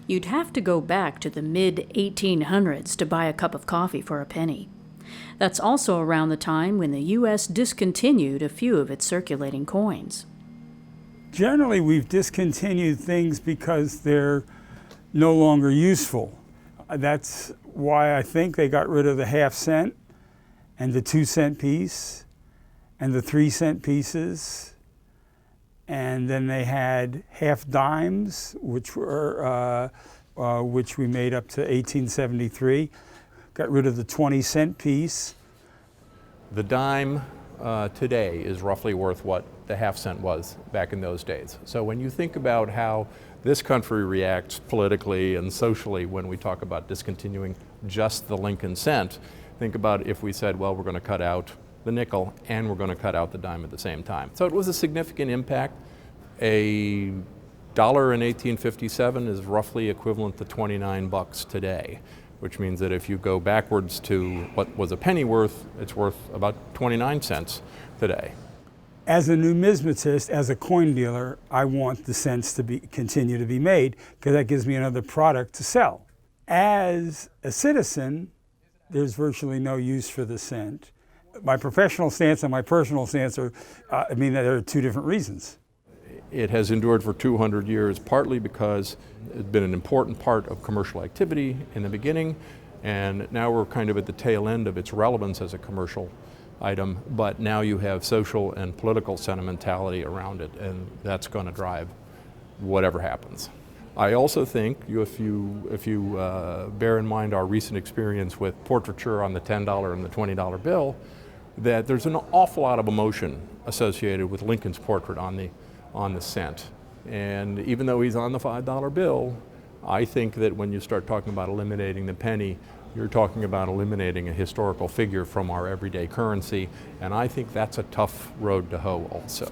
You'd have to go back to the mid-1800s to buy a cup of coffee for a penny. That's also around the time when the U.S. discontinued a few of its circulating coins. Generally, we've discontinued things because they're no longer useful. That's why I think they got rid of the half-cent and the 2-cent piece and the 3-cent pieces. And then they had half dimes, which we made up to 1873. Got rid of the 20-cent piece. The dime today is roughly worth what the half-cent was back in those days. So when you think about how this country reacts politically and socially when we talk about discontinuing just the Lincoln cent, think about if we said, well, we're going to cut out the nickel and we're going to cut out the dime at the same time. So it was a significant impact. A dollar in 1857 is roughly equivalent to 29 bucks today, which means that if you go backwards to what was a penny worth, it's worth about 29 cents today. As a numismatist, as a coin dealer, I want the cents to continue to be made because that gives me another product to sell. As a citizen, there's virtually no use for the cent. My professional stance and my personal stance are, there are two different reasons. It has endured for 200 years, partly because it's been an important part of commercial activity in the beginning, and now we're kind of at the tail end of its relevance as a commercial item, but now you have social and political sentimentality around it, and that's going to drive whatever happens. I also think if you bear in mind our recent experience with portraiture on the $10 and the $20 bill, that there's an awful lot of emotion associated with Lincoln's portrait on the cent. And even though he's on the $5 bill, I think that when you start talking about eliminating the penny, you're talking about eliminating a historical figure from our everyday currency, and I think that's a tough road to hoe also.